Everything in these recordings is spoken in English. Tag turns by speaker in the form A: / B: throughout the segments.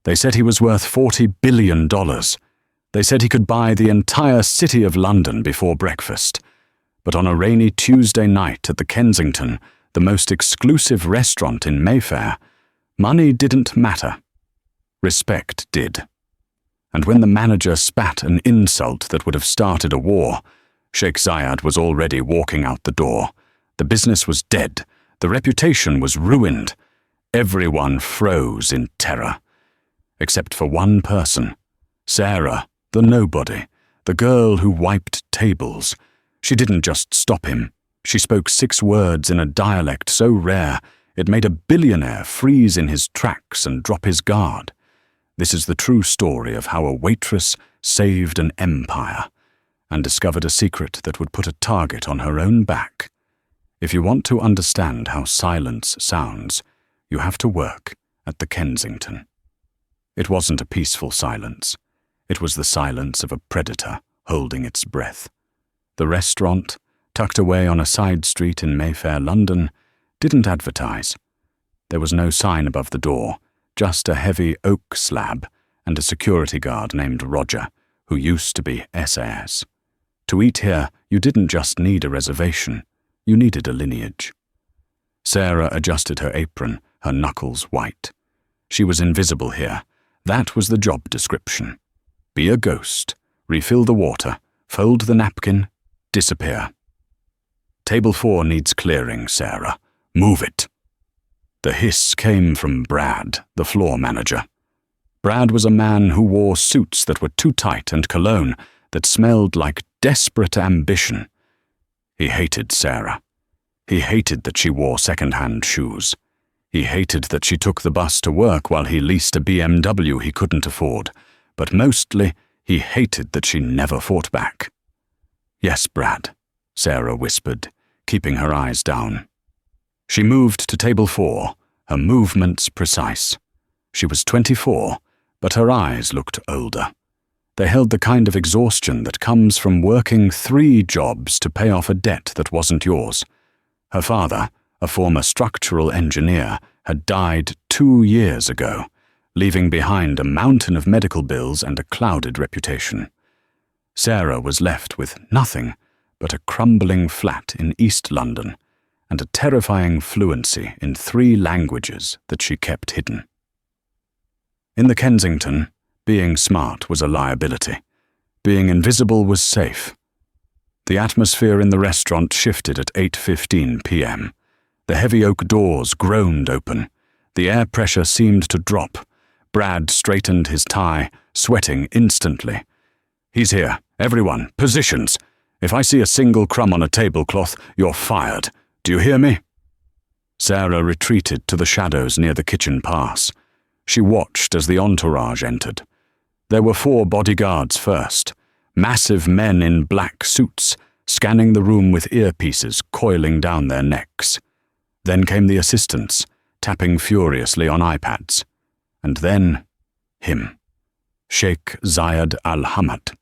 A: They said he was worth $40 billion. They said he could buy the entire city of London before breakfast. But on a rainy Tuesday night at the Kensington, the most exclusive restaurant in Mayfair, money didn't matter. Respect did. And when the manager spat an insult that would have started a war, Sheikh Zayed was already walking out the door. The business was dead. The reputation was ruined. Everyone froze in terror. Except for one person. Sarah, the nobody, the girl who wiped tables. She didn't just stop him. She spoke 6 words in a dialect so rare it made a billionaire freeze in his tracks and drop his guard. This is the true story of how a waitress saved an empire and discovered a secret that would put a target on her own back. If you want to understand how silence sounds, you have to work at the Kensington. It wasn't a peaceful silence. It was the silence of a predator holding its breath. The restaurant, tucked away on a side street in Mayfair, London, didn't advertise. There was no sign above the door, just a heavy oak slab and a security guard named Roger, who used to be SAS. To eat here, you didn't just need a reservation, you needed a lineage. Sarah adjusted her apron, her knuckles white. She was invisible here. That was the job description. Be a ghost, refill the water, fold the napkin, disappear. Table 4 needs clearing, Sarah. Move it. The hiss came from Brad, the floor manager. Brad was a man who wore suits that were too tight and cologne that smelled like desperate ambition. He hated Sarah. He hated that she wore second-hand shoes. He hated that she took the bus to work while he leased a BMW he couldn't afford. But mostly, he hated that she never fought back. "Yes, Brad," Sarah whispered, keeping her eyes down. She moved to table 4, her movements precise. She was 24, but her eyes looked older. They held the kind of exhaustion that comes from working 3 jobs to pay off a debt that wasn't yours. Her father, a former structural engineer, had died 2 years ago, leaving behind a mountain of medical bills and a clouded reputation. Sarah was left with nothing but a crumbling flat in East London and a terrifying fluency in 3 languages that she kept hidden. In the Kensington, being smart was a liability. Being invisible was safe. The atmosphere in the restaurant shifted at 8:15 p.m. The heavy oak doors groaned open. The air pressure seemed to drop. Brad straightened his tie, sweating instantly. "He's here. Everyone, positions. If I see a single crumb on a tablecloth, you're fired. Do you hear me?" Sarah retreated to the shadows near the kitchen pass. She watched as the entourage entered. There were 4 bodyguards first, massive men in black suits, scanning the room with earpieces coiling down their necks. Then came the assistants, tapping furiously on iPads. And then, him, Sheikh Zayed al-Hamad.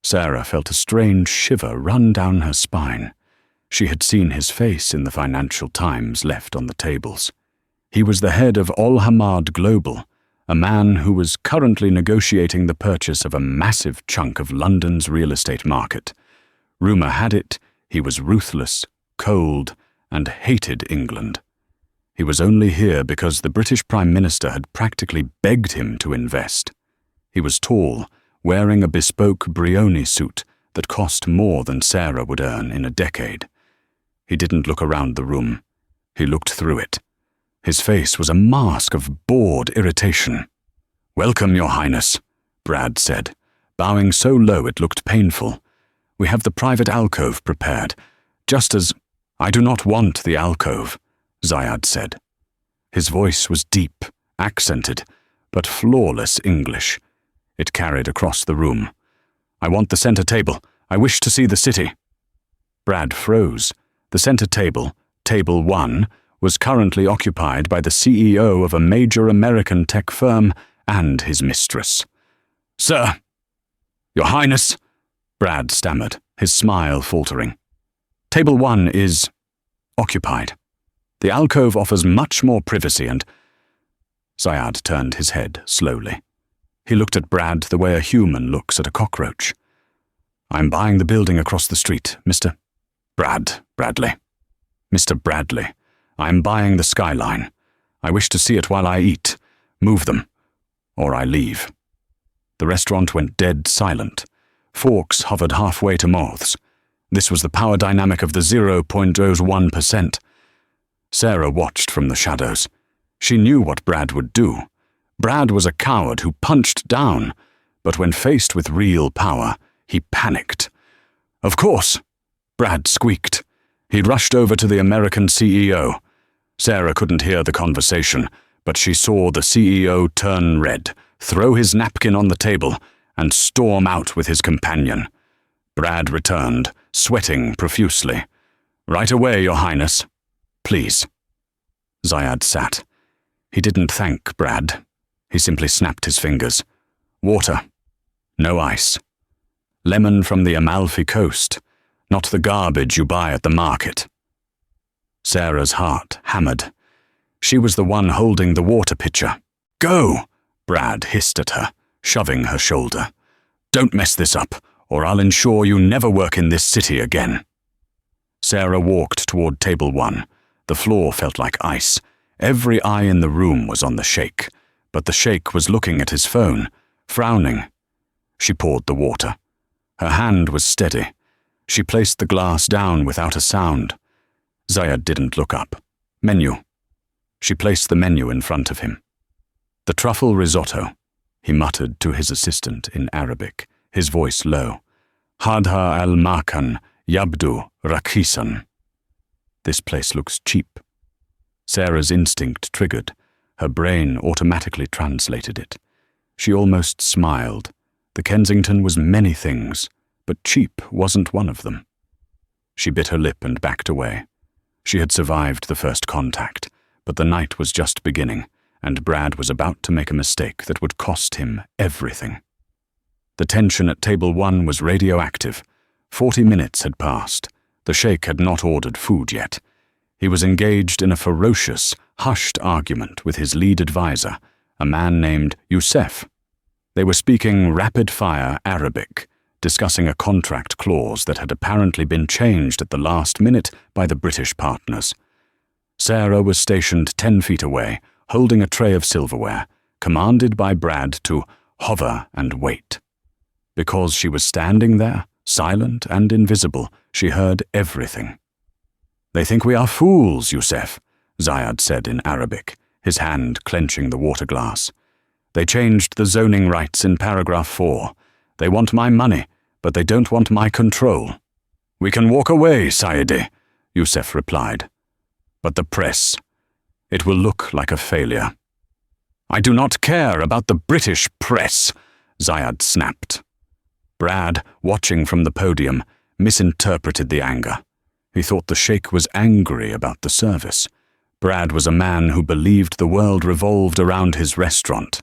A: Sarah felt a strange shiver run down her spine. She had seen his face in the Financial Times left on the tables. He was the head of Al-Hamad Global, a man who was currently negotiating the purchase of a massive chunk of London's real estate market. Rumour had it he was ruthless, cold, and hated England. He was only here because the British Prime Minister had practically begged him to invest. He was tall, wearing a bespoke Brioni suit that cost more than Sarah would earn in a decade. He didn't look around the room. He looked through it. His face was a mask of bored irritation. "Welcome, Your Highness," Brad said, bowing so low it looked painful. "We have the private alcove prepared, just as—" "I do not want the alcove," Zayed said. His voice was deep, accented, but flawless English. It carried across the room. "I want the center table. I wish to see the city." Brad froze. The center table, Table 1, was currently occupied by the CEO of a major American tech firm and his mistress. "Sir!" "Your Highness!" Brad stammered, his smile faltering. "Table 1 is occupied. The alcove offers much more privacy and—" Zayad turned his head slowly. He looked at Brad the way a human looks at a cockroach. "I'm buying the building across the street, Mr. Bradley. Mr. Bradley, I'm buying the skyline. I wish to see it while I eat. Move them, or I leave." The restaurant went dead silent. Forks hovered halfway to mouths. This was the power dynamic of the 0.01%. Sarah watched from the shadows. She knew what Brad would do. Brad was a coward who punched down, but when faced with real power, he panicked. "Of course," Brad squeaked. He rushed over to the American CEO. Sarah couldn't hear the conversation, but she saw the CEO turn red, throw his napkin on the table, and storm out with his companion. Brad returned, sweating profusely. "Right away, Your Highness. Please." Zayad sat. He didn't thank Brad. He simply snapped his fingers. "Water. No ice. Lemon from the Amalfi Coast, not the garbage you buy at the market." Sarah's heart hammered. She was the one holding the water pitcher. "Go!" Brad hissed at her, shoving her shoulder. "Don't mess this up, or I'll ensure you never work in this city again." Sarah walked toward table 1. The floor felt like ice. Every eye in the room was on the sheikh, but the sheikh was looking at his phone, frowning. She poured the water. Her hand was steady. She placed the glass down without a sound. Zayad didn't look up. "Menu." She placed the menu in front of him. "The truffle risotto," he muttered to his assistant in Arabic, his voice low. "Hadha al-makan yabdu rakhisan." "This place looks cheap." Sarah's instinct triggered. Her brain automatically translated it. She almost smiled. The Kensington was many things, but cheap wasn't one of them. She bit her lip and backed away. She had survived the first contact, but the night was just beginning, and Brad was about to make a mistake that would cost him everything. The tension at table 1 was radioactive. 40 minutes had passed. The sheikh had not ordered food yet. He was engaged in a ferocious, hushed argument with his lead advisor, a man named Youssef. They were speaking rapid-fire Arabic, discussing a contract clause that had apparently been changed at the last minute by the British partners. Sarah was stationed 10 feet away, holding a tray of silverware, commanded by Brad to hover and wait. Because she was standing there, silent and invisible, she heard everything. "They think we are fools, Youssef," Zayad said in Arabic, his hand clenching the water glass. "They changed the zoning rights in paragraph 4. They want my money, but they don't want my control." "We can walk away, Saidi," Youssef replied. "But the press, it will look like a failure." "I do not care about the British press," Zayad snapped. Brad, watching from the podium, misinterpreted the anger. He thought the sheikh was angry about the service. Brad was a man who believed the world revolved around his restaurant.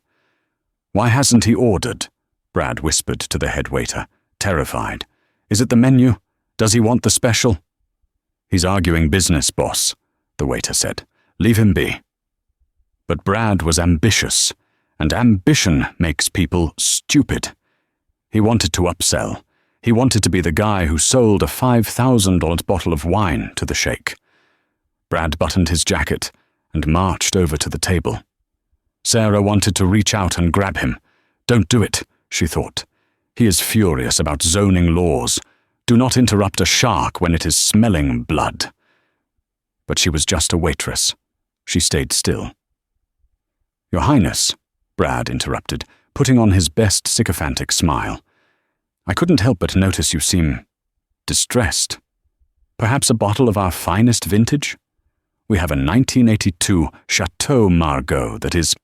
A: "Why hasn't he ordered?" Brad whispered to the head waiter, terrified. "Is it the menu? Does he want the special?" "He's arguing business, boss," the waiter said. "Leave him be." But Brad was ambitious, and ambition makes people stupid. He wanted to upsell. He wanted to be the guy who sold a $5,000 bottle of wine to the sheikh. Brad buttoned his jacket and marched over to the table. Sarah wanted to reach out and grab him. "Don't do it," she thought. "He is furious about zoning laws. Do not interrupt a shark when it is smelling blood." But she was just a waitress. She stayed still. "Your Highness," Brad interrupted, putting on his best sycophantic smile. "I couldn't help but notice you seem distressed. Perhaps a bottle of our finest vintage? We have a 1982 Chateau Margaux that is—"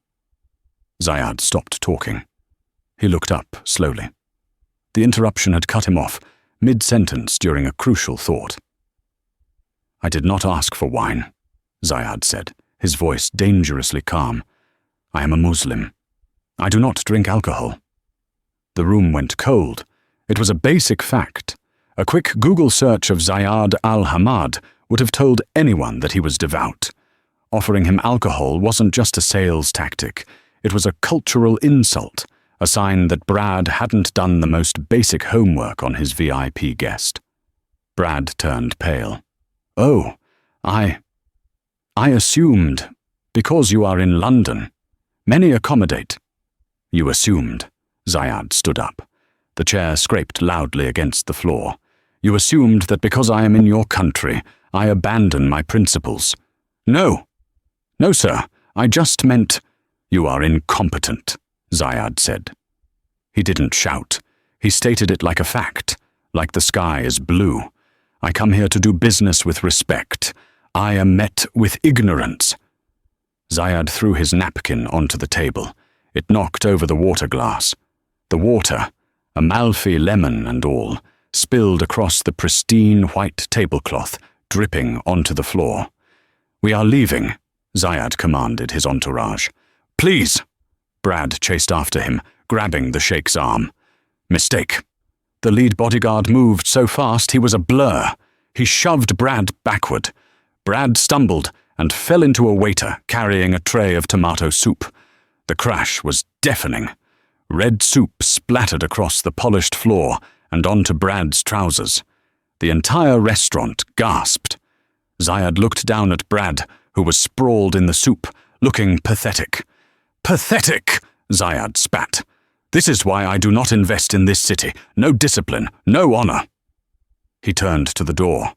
A: Zayad stopped talking. He looked up slowly. The interruption had cut him off, mid-sentence during a crucial thought. "I did not ask for wine," Zayad said, his voice dangerously calm. "I am a Muslim. I do not drink alcohol." The room went cold. It was a basic fact. A quick Google search of Zayad al-Hamad would have told anyone that he was devout. Offering him alcohol wasn't just a sales tactic. It was a cultural insult, a sign that Brad hadn't done the most basic homework on his VIP guest. Brad turned pale. "Oh, I assumed, because you are in London. Many accommodate." "You assumed." Zayad stood up. The chair scraped loudly against the floor. "You assumed that because I am in your country, I abandon my principles." "No. No, sir. I just meant—" "You are incompetent," Zayad said. He didn't shout. He stated it like a fact, like the sky is blue. "I come here to do business with respect. I am met with ignorance." Zayad threw his napkin onto the table. It knocked over the water glass. The water, Amalfi lemon and all, spilled across the pristine white tablecloth, dripping onto the floor. "We are leaving," Zayad commanded his entourage. "Please!" Brad chased after him, grabbing the sheikh's arm. Mistake. The lead bodyguard moved so fast he was a blur. He shoved Brad backward. Brad stumbled and fell into a waiter carrying a tray of tomato soup. The crash was deafening. Red soup splattered across the polished floor and onto Brad's trousers. The entire restaurant gasped. Zayad looked down at Brad, who was sprawled in the soup, looking pathetic. "Pathetic!" Zayad spat. "This is why I do not invest in this city. No discipline, no honor." He turned to the door.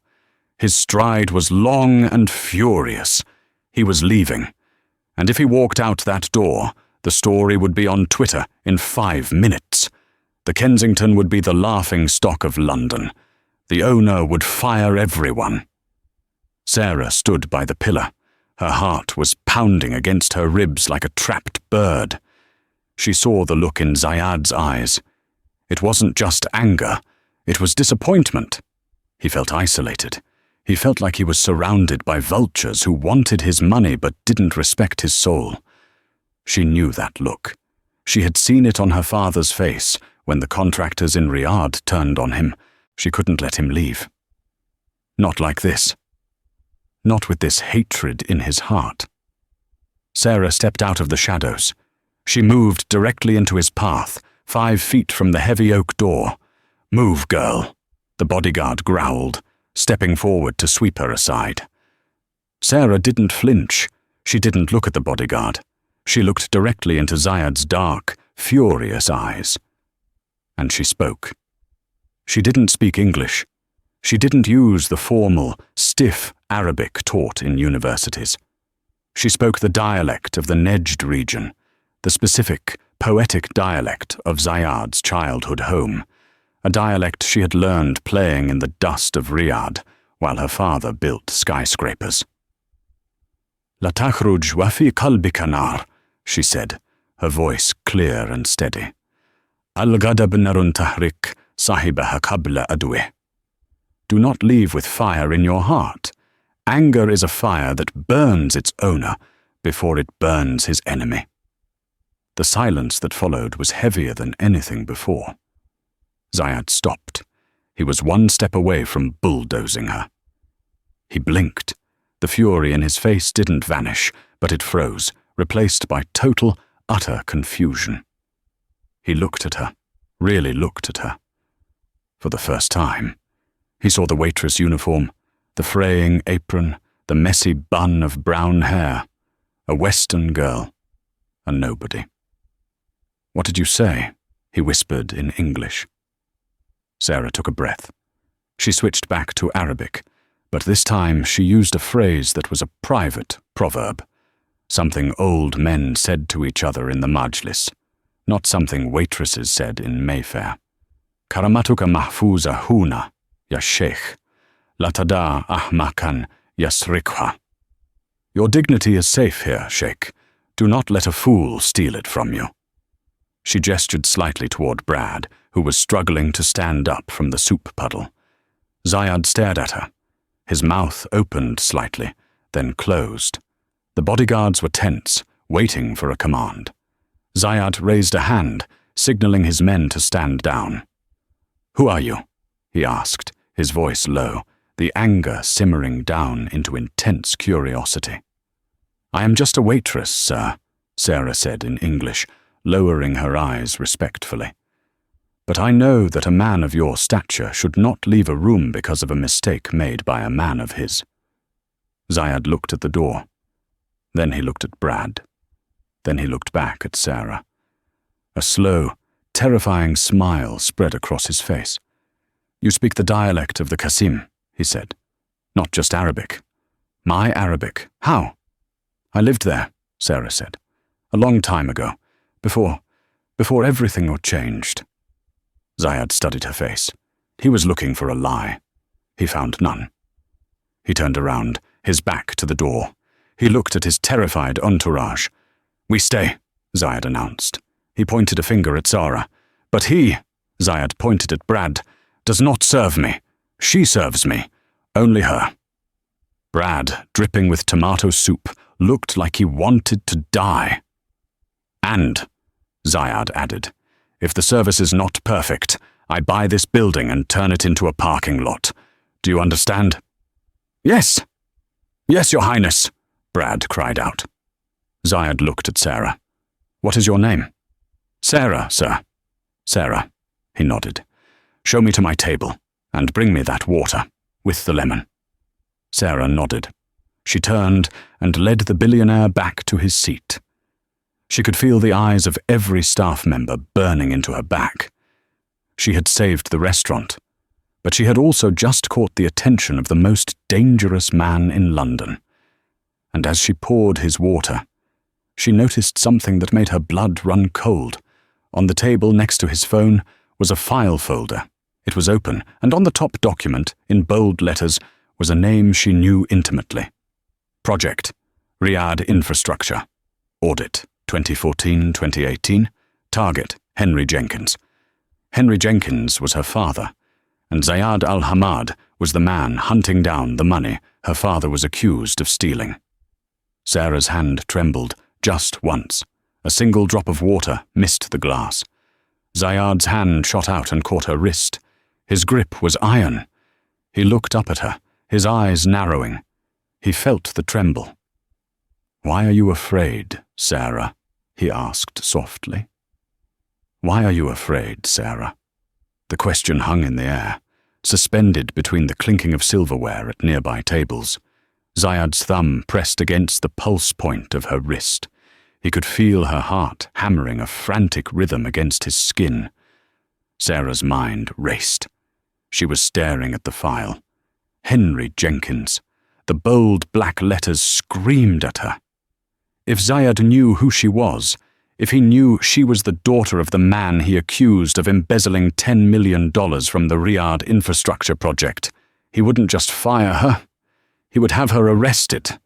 A: His stride was long and furious. He was leaving. And if he walked out that door, the story would be on Twitter in 5 minutes. The Kensington would be the laughing stock of London. The owner would fire everyone. Sarah stood by the pillar. Her heart was pounding against her ribs like a trapped bird. She saw the look in Zayad's eyes. It wasn't just anger, it was disappointment. He felt isolated. He felt like he was surrounded by vultures who wanted his money but didn't respect his soul. She knew that look. She had seen it on her father's face when the contractors in Riyadh turned on him. She couldn't let him leave. Not like this. Not with this hatred in his heart. Sarah stepped out of the shadows. She moved directly into his path, 5 feet from the heavy oak door. "Move, girl," the bodyguard growled, stepping forward to sweep her aside. Sarah didn't flinch. She didn't look at the bodyguard. She looked directly into Zayad's dark, furious eyes. And she spoke. She didn't speak English. She didn't use the formal, stiff Arabic taught in universities. She spoke the dialect of the Nejd region, the specific, poetic dialect of Zayad's childhood home, a dialect she had learned playing in the dust of Riyadh while her father built skyscrapers. "La takhruj wa fi qalbika nar," she said, her voice clear and steady. "Al-ghadab narun tahrik sahibaha qabla adwih." Do not leave with fire in your heart. Anger is a fire that burns its owner before it burns his enemy. The silence that followed was heavier than anything before. Zayad stopped. He was 1 step away from bulldozing her. He blinked. The fury in his face didn't vanish, but it froze, replaced by total, utter confusion. He looked at her, really looked at her. For the first time, he saw the waitress uniform, the fraying apron, the messy bun of brown hair. A Western girl, a nobody. "What did you say?" he whispered in English. Sarah took a breath. She switched back to Arabic, but this time she used a phrase that was a private proverb, something old men said to each other in the majlis, not something waitresses said in Mayfair. "Karamatuka mahfuza huna, ya sheikh, la tada ahmakan yasrikha." Your dignity is safe here, Sheikh. Do not let a fool steal it from you. She gestured slightly toward Brad, who was struggling to stand up from the soup puddle. Zayad stared at her. His mouth opened slightly, then closed. The bodyguards were tense, waiting for a command. Zayad raised a hand, signaling his men to stand down. "Who are you?" he asked, his voice low, the anger simmering down into intense curiosity. I am just a waitress, sir, Sarah said in English, lowering her eyes respectfully. But I know that a man of your stature should not leave a room because of a mistake made by a man of his. Zayad looked at the door. Then he looked at Brad. Then he looked back at Sarah. A slow, terrifying smile spread across his face. You speak the dialect of the Qasim, he said. Not just Arabic. My Arabic. How? I lived there, Sarah said. A long time ago. Before everything was changed. Zayad studied her face. He was looking for a lie. He found none. He turned around, his back to the door. He looked at his terrified entourage. We stay, Zayad announced. He pointed a finger at Zara. But he, Zayad pointed at Brad, does not serve me. She serves me. Only her. Brad, dripping with tomato soup, looked like he wanted to die. And, Zayad added, if the service is not perfect, I buy this building and turn it into a parking lot. Do you understand? Yes. Yes, Your Highness, Brad cried out. Zayad looked at Sarah. What is your name? Sarah, sir. Sarah, he nodded. Show me to my table, and bring me that water, with the lemon. Sarah nodded. She turned and led the billionaire back to his seat. She could feel the eyes of every staff member burning into her back. She had saved the restaurant, but she had also just caught the attention of the most dangerous man in London. And as she poured his water, she noticed something that made her blood run cold. On the table next to his phone was a file folder. It was open, and on the top document, in bold letters, was a name she knew intimately. Project, Riyadh Infrastructure. Audit, 2014-2018. Target, Henry Jenkins. Henry Jenkins was her father, and Zayad al-Hamad was the man hunting down the money her father was accused of stealing. Sarah's hand trembled just once. A single drop of water missed the glass. Zayad's hand shot out and caught her wrist. His grip was iron. He looked up at her, his eyes narrowing. He felt the tremble. Why are you afraid, Sarah? He asked softly. Why are you afraid, Sarah? The question hung in the air, suspended between the clinking of silverware at nearby tables. Zayad's thumb pressed against the pulse point of her wrist. He could feel her heart hammering a frantic rhythm against his skin. Sarah's mind raced. She was staring at the file. Henry Jenkins. The bold black letters screamed at her. If Zayad knew who she was, if he knew she was the daughter of the man he accused of embezzling $10 million from the Riyadh infrastructure project, he wouldn't just fire her. He would have her arrested.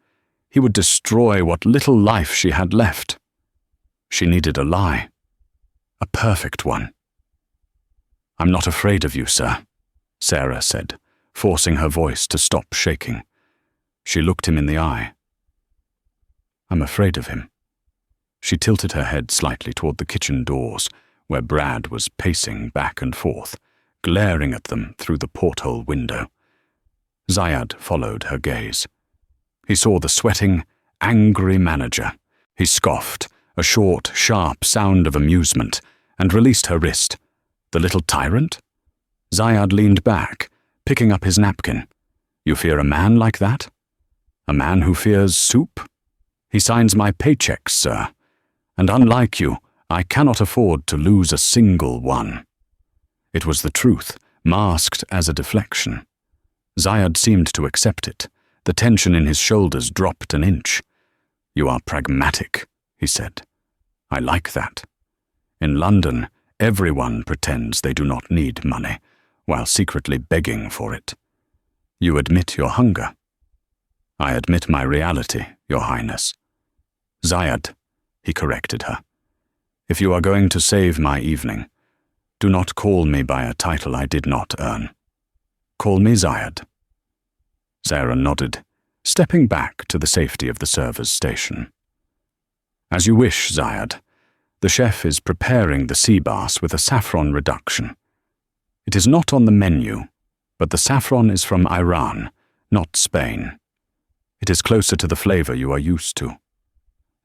A: He would destroy what little life she had left. She needed a lie. A perfect one. I'm not afraid of you, sir, Sarah said, forcing her voice to stop shaking. She looked him in the eye. I'm afraid of him. She tilted her head slightly toward the kitchen doors, where Brad was pacing back and forth, glaring at them through the porthole window. Zayad followed her gaze. He saw the sweating, angry manager. He scoffed, a short, sharp sound of amusement, and released her wrist. The little tyrant? Zayad leaned back, picking up his napkin. You fear a man like that? A man who fears soup? He signs my paychecks, sir. And unlike you, I cannot afford to lose a single one. It was the truth, masked as a deflection. Zayad seemed to accept it. The tension in his shoulders dropped an inch. You are pragmatic, he said. I like that. In London, everyone pretends they do not need money, while secretly begging for it. You admit your hunger. I admit my reality, Your Highness. Zayad, he corrected her. If you are going to save my evening, do not call me by a title I did not earn. Call me Zayad. Sarah nodded, stepping back to the safety of the server's station. As you wish, Zayad. The chef is preparing the sea bass with a saffron reduction. It is not on the menu, but the saffron is from Iran, not Spain. It is closer to the flavor you are used to.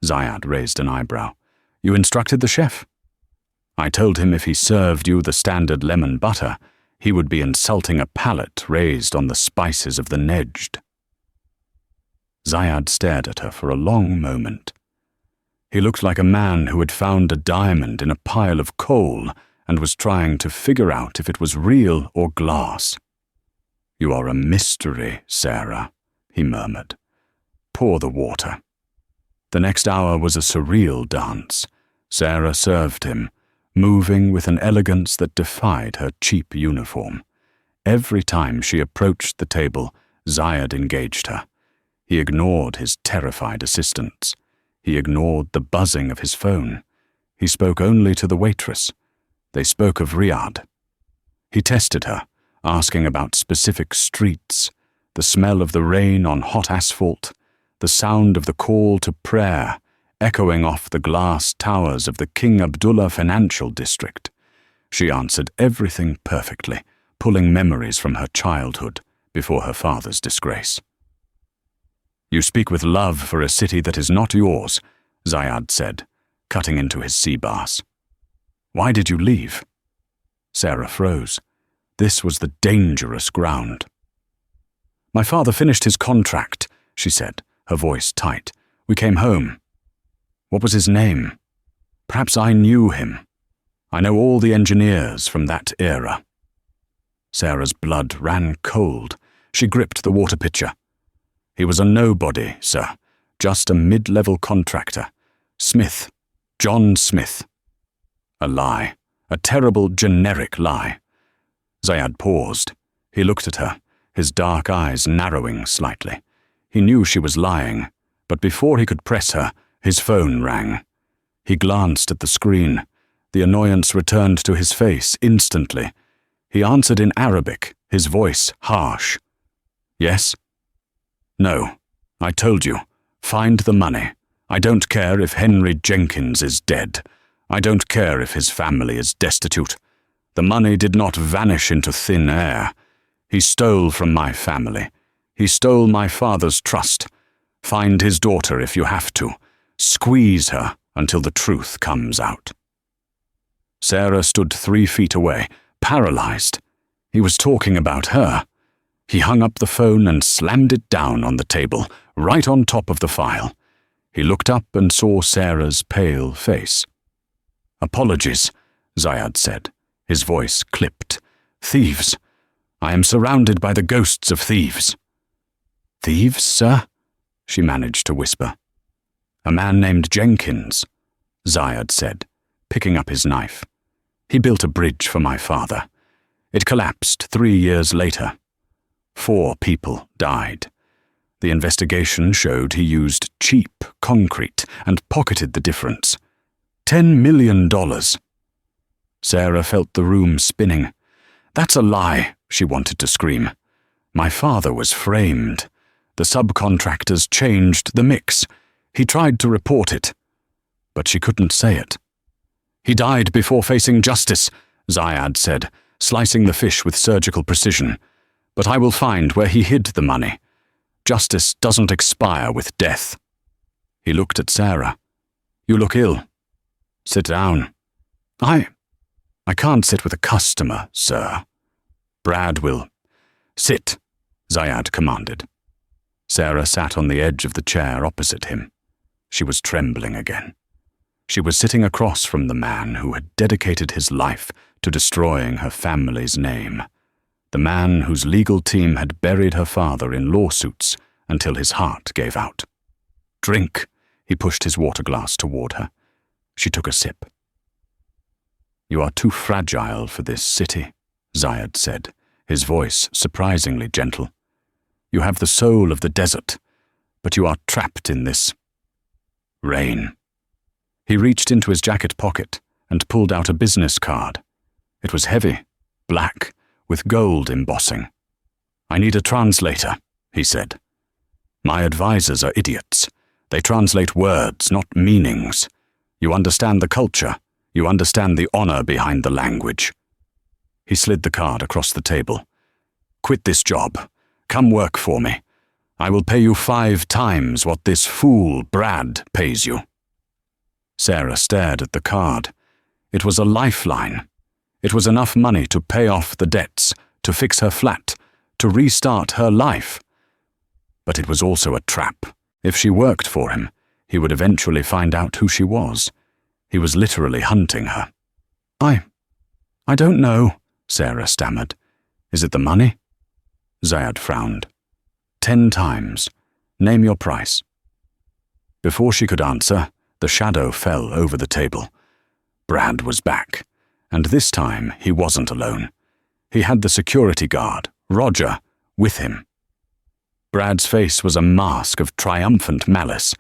A: Zayad raised an eyebrow. You instructed the chef? I told him if he served you the standard lemon butter, he would be insulting a palate raised on the spices of the Nejd. Zayad stared at her for a long moment. He looked like a man who had found a diamond in a pile of coal and was trying to figure out if it was real or glass. You are a mystery, Sarah, he murmured. Pour the water. The next hour was a surreal dance. Sarah served him, moving with an elegance that defied her cheap uniform. Every time she approached the table, Zayad engaged her. He ignored his terrified assistants. He ignored the buzzing of his phone. He spoke only to the waitress. They spoke of Riyadh. He tested her, asking about specific streets, the smell of the rain on hot asphalt, the sound of the call to prayer echoing off the glass towers of the King Abdullah Financial District. She answered everything perfectly, pulling memories from her childhood before her father's disgrace. You speak with love for a city that is not yours, Zayad said, cutting into his sea bass. Why did you leave? Sarah froze. This was the dangerous ground. My father finished his contract, she said, her voice tight. We came home. What was his name? Perhaps I knew him. I know all the engineers from that era. Sarah's blood ran cold. She gripped the water pitcher. He was a nobody, sir, just a mid-level contractor. Smith, John Smith. A lie, a terrible generic lie. Zayad paused. He looked at her, his dark eyes narrowing slightly. He knew she was lying, but before he could press her, his phone rang. He glanced at the screen. The annoyance returned to his face instantly. He answered in Arabic, his voice harsh. Yes? No, I told you. Find the money. I don't care if Henry Jenkins is dead. I don't care if his family is destitute. The money did not vanish into thin air. He stole from my family. He stole my father's trust. Find his daughter if you have to. Squeeze her until the truth comes out. Sarah stood 3 feet away, paralyzed. He was talking about her. He hung up the phone and slammed it down on the table, right on top of the file. He looked up and saw Sarah's pale face. Apologies, Zayad said. His voice clipped. Thieves. I am surrounded by the ghosts of thieves. Thieves, sir? She managed to whisper. A man named Jenkins, Zayad said, picking up his knife. He built a bridge for my father. It collapsed 3 years later. 4 people died. The investigation showed he used cheap concrete and pocketed the difference. $10 million. Sarah felt the room spinning. That's a lie, she wanted to scream. My father was framed. The subcontractors changed the mix. He tried to report it, but she couldn't say it. He died before facing justice, Zayad said, slicing the fish with surgical precision. But I will find where he hid the money. Justice doesn't expire with death. He looked at Sarah. You look ill. Sit down. I can't sit with a customer, sir. Brad will. Sit, Zayad commanded. Sarah sat on the edge of the chair opposite him. She was trembling again. She was sitting across from the man who had dedicated his life to destroying her family's name. The man whose legal team had buried her father in lawsuits until his heart gave out. Drink, he pushed his water glass toward her. She took a sip. You are too fragile for this city, Zayad said, his voice surprisingly gentle. You have the soul of the desert, but you are trapped in this rain. He reached into his jacket pocket and pulled out a business card. It was heavy, black, with gold embossing. I need a translator, he said. My advisors are idiots. They translate words, not meanings. You understand the culture. You understand the honor behind the language. He slid the card across the table. Quit this job. Come work for me. I will pay you 5 times what this fool Brad pays you. Sarah stared at the card. It was a lifeline. It was enough money to pay off the debts, to fix her flat, to restart her life. But it was also a trap. If she worked for him, he would eventually find out who she was. He was literally hunting her. I don't know, Sarah stammered. Is it the money? Zayad frowned. 10 times. Name your price. Before she could answer, the shadow fell over the table. Brad was back, and this time he wasn't alone. He had the security guard, Roger, with him. Brad's face was a mask of triumphant malice.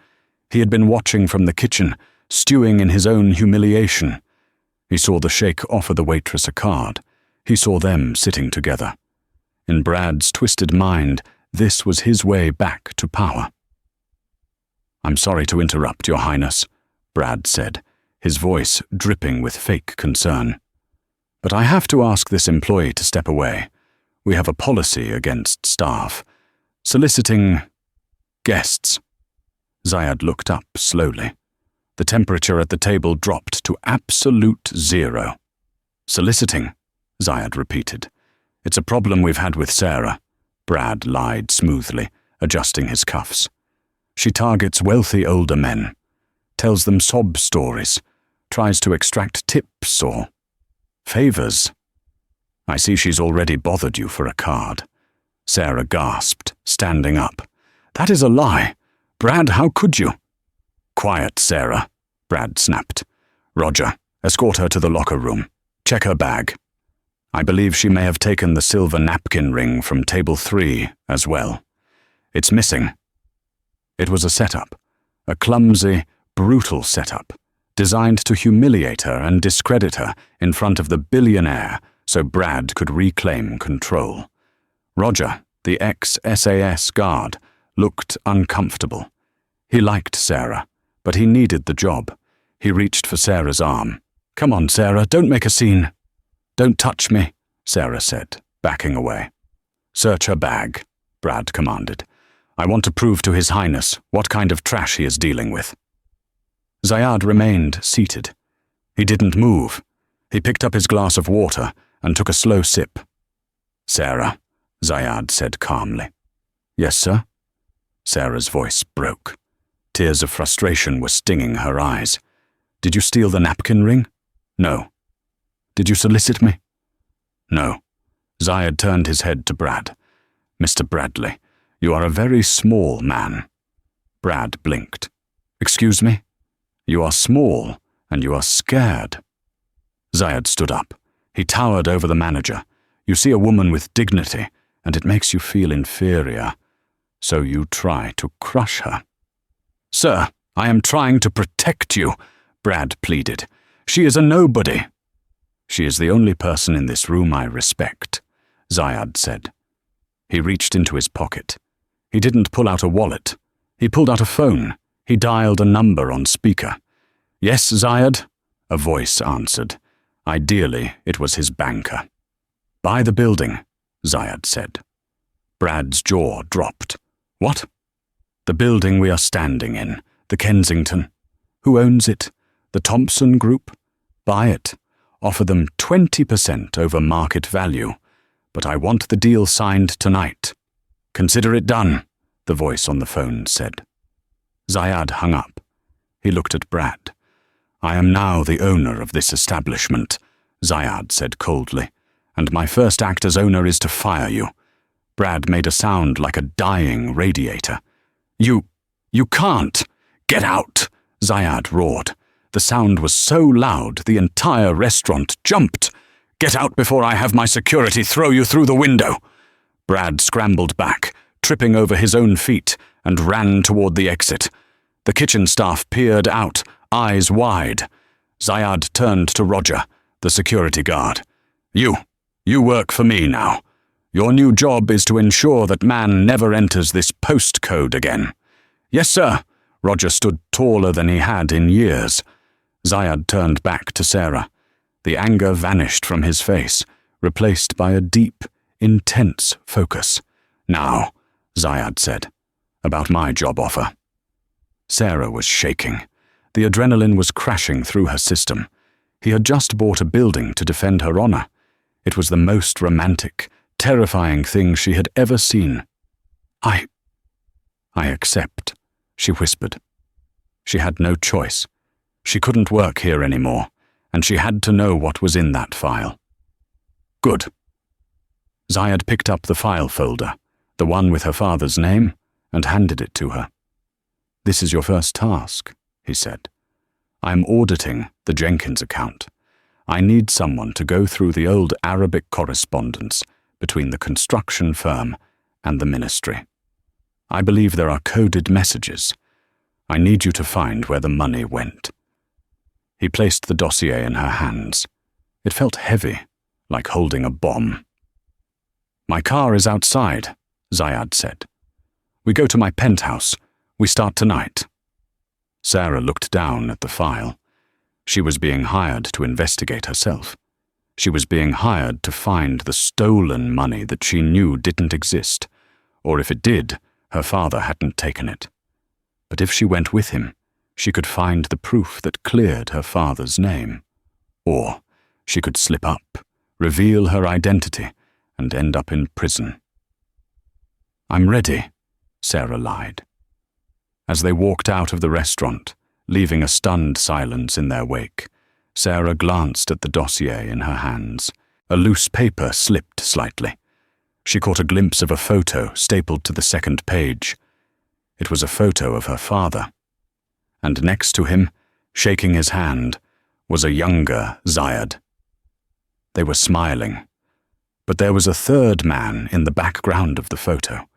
A: He had been watching from the kitchen, stewing in his own humiliation. He saw the sheikh offer the waitress a card. He saw them sitting together. In Brad's twisted mind, this was his way back to power. "I'm sorry to interrupt, Your Highness," Brad said, his voice dripping with fake concern. "But I have to ask this employee to step away. We have a policy against staff soliciting guests." Zayad looked up slowly. The temperature at the table dropped to absolute 0. "Soliciting," Zayad repeated. "It's a problem we've had with Sarah," Brad lied smoothly, adjusting his cuffs. "She targets wealthy older men, tells them sob stories, tries to extract tips or favors. I see she's already bothered you for a card." Sarah gasped, standing up. "That is a lie. Brad, how could you?" "Quiet, Sarah," Brad snapped. "Roger, escort her to the locker room. Check her bag. I believe she may have taken the silver napkin ring from table 3 as well. It's missing." It was a setup, a clumsy, brutal setup, designed to humiliate her and discredit her in front of the billionaire so Brad could reclaim control. Roger, the ex-SAS guard, looked uncomfortable. He liked Sarah, but he needed the job. He reached for Sarah's arm. "Come on, Sarah, don't make a scene." "Don't touch me," Sarah said, backing away. "Search her bag," Brad commanded. "I want to prove to His Highness what kind of trash he is dealing with." Zayad remained seated. He didn't move. He picked up his glass of water and took a slow sip. "Sarah," Zayad said calmly. "Yes, sir?" Sarah's voice broke. Tears of frustration were stinging her eyes. "Did you steal the napkin ring?" "No." "Did you solicit me?" "No." Zayad turned his head to Brad. "Mr. Bradley, you are a very small man." Brad blinked. "Excuse me?" "You are small, and you are scared." Zayad stood up. He towered over the manager. "You see a woman with dignity, and it makes you feel inferior. So you try to crush her." "Sir, I am trying to protect you," Brad pleaded. "She is a nobody." "She is the only person in this room I respect," Zayad said. He reached into his pocket. He didn't pull out a wallet. He pulled out a phone. He dialed a number on speaker. "Yes, Zayad?" a voice answered. Ideally, it was his banker. "Buy the building," Zayad said. Brad's jaw dropped. "What?" "The building we are standing in, the Kensington. Who owns it? The Thompson Group? Buy it. Offer them 20% over market value. But I want the deal signed tonight." "Consider it done," the voice on the phone said. Zayad hung up. He looked at Brad. "I am now the owner of this establishment," Zayad said coldly, "and my first act as owner is to fire you." Brad made a sound like a dying radiator. You can't! Get out!" Zayad roared. The sound was so loud the entire restaurant jumped. "Get out before I have my security throw you through the window!" Brad scrambled back, tripping over his own feet, and ran toward the exit. The kitchen staff peered out, eyes wide. Zayad turned to Roger, the security guard. You work for me now. Your new job is to ensure that man never enters this postcode again." "Yes, sir." Roger stood taller than he had in years. Zayad turned back to Sarah. The anger vanished from his face, replaced by a deep, intense focus. "Now," Zayad said, "about my job offer." Sarah was shaking. The adrenaline was crashing through her system. He had just bought a building to defend her honor. It was the most romantic, terrifying thing she had ever seen. I accept, she whispered. She had no choice. She couldn't work here anymore, and she had to know what was in that file. Good. Zayad picked up the file folder, the one with her father's name, and handed it to her. This is your first task, he said. I'm auditing the Jenkins account. I need someone to go through the old Arabic correspondence between the construction firm and the ministry. I believe there are coded messages. I need you to find where the money went. He placed the dossier in her hands. It felt heavy, like holding a bomb. My car is outside, Zayad said. We go to my penthouse. We start tonight. Sarah looked down at the file. She was being hired to investigate herself. She was being hired to find the stolen money that she knew didn't exist, or if it did, her father hadn't taken it. But if she went with him, she could find the proof that cleared her father's name. Or she could slip up, reveal her identity, and end up in prison. I'm ready, Sarah lied. As they walked out of the restaurant, leaving a stunned silence in their wake, Sarah glanced at the dossier in her hands. A loose paper slipped slightly. She caught a glimpse of a photo stapled to the second page. It was a photo of her father. And next to him, shaking his hand, was a younger Zayad. They were smiling. But there was a third man in the background of the photo,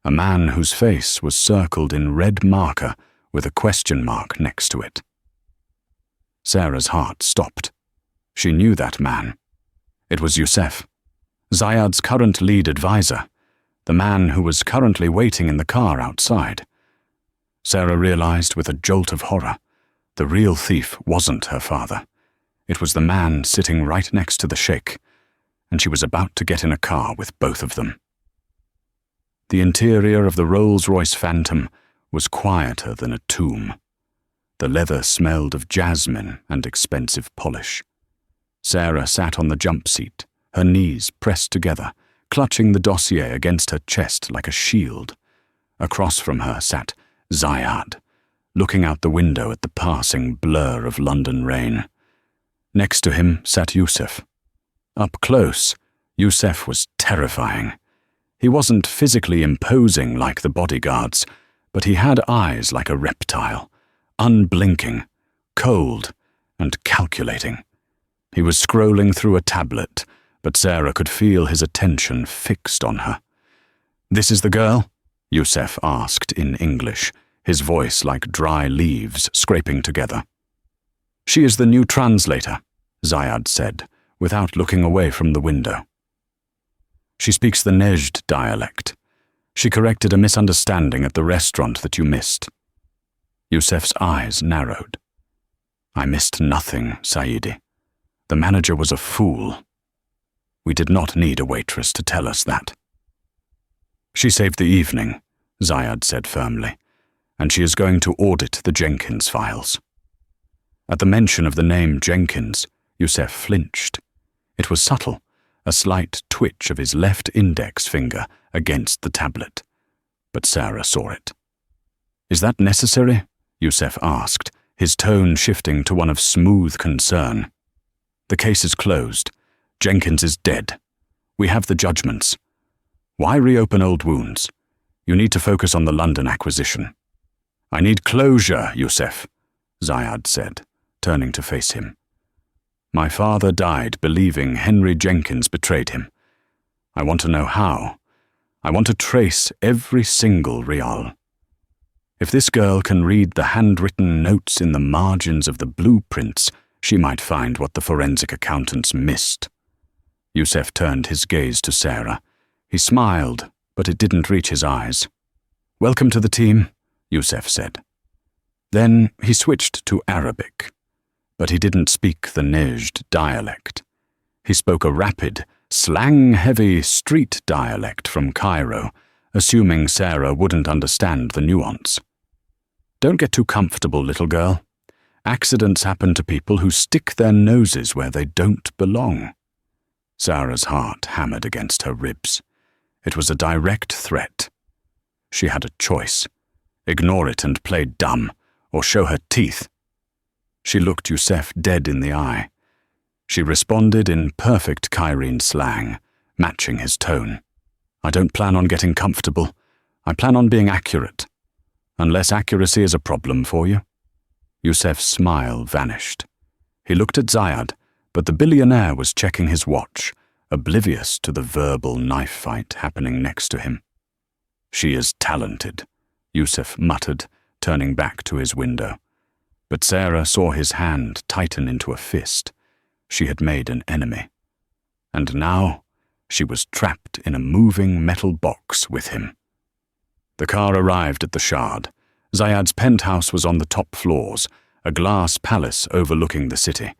A: a man whose face was circled in red marker with a question mark next to it. Sarah's heart stopped. She knew that man. It was Youssef, Zayad's current lead advisor, the man who was currently waiting in the car outside. Sarah realized with a jolt of horror, the real thief wasn't her father. It was the man sitting right next to the sheikh, and she was about to get in a car with both of them. The interior of the Rolls-Royce Phantom was quieter than a tomb. The leather smelled of jasmine and expensive polish. Sarah sat on the jump seat, her knees pressed together, clutching the dossier against her chest like a shield. Across from her sat Zayad, looking out the window at the passing blur of London rain. Next to him sat Youssef. Up close, Youssef was terrifying. He wasn't physically imposing like the bodyguards, but he had eyes like a reptile, unblinking, cold, and calculating. He was scrolling through a tablet, but Sarah could feel his attention fixed on her. "This is the girl?" Youssef asked in English, his voice like dry leaves scraping together. "She is the new translator," Zayad said, without looking away from the window. "She speaks the Nejd dialect. She corrected a misunderstanding at the restaurant that you missed." Youssef's eyes narrowed. "I missed nothing, Saidi. The manager was a fool. We did not need a waitress to tell us that." "She saved the evening," Zayad said firmly, "and she is going to audit the Jenkins files." At the mention of the name Jenkins, Youssef flinched. It was subtle, a slight twitch of his left index finger against the tablet. But Sarah saw it. "Is that necessary?" Youssef asked, his tone shifting to one of smooth concern. "The case is closed. Jenkins is dead. We have the judgments. Why reopen old wounds? You need to focus on the London acquisition." "I need closure, Youssef," Zayad said, turning to face him. "My father died believing Henry Jenkins betrayed him. I want to know how. I want to trace every single rial. If this girl can read the handwritten notes in the margins of the blueprints, she might find what the forensic accountants missed." Youssef turned his gaze to Sarah. He smiled, but it didn't reach his eyes. "Welcome to the team," Youssef said. Then he switched to Arabic, but he didn't speak the Nejd dialect. He spoke a rapid, slang-heavy street dialect from Cairo, assuming Sarah wouldn't understand the nuance. "Don't get too comfortable, little girl," Accidents happen to people who stick their noses where they don't belong. Sarah's heart hammered against her ribs. It was a direct threat. She had a choice: ignore it and play dumb, or show her teeth. She looked Youssef dead in the eye. She responded in perfect Cairene slang, matching his tone. I don't plan on getting comfortable. I plan on being accurate. Unless accuracy is a problem for you. Youssef's smile vanished. He looked at Zayad, but the billionaire was checking his watch, oblivious to the verbal knife fight happening next to him. She is talented, Youssef muttered, turning back to his window. But Sarah saw his hand tighten into a fist. She had made an enemy. And now she was trapped in a moving metal box with him. The car arrived at the Shard. Zayad's penthouse was on the top floors, a glass palace overlooking the city.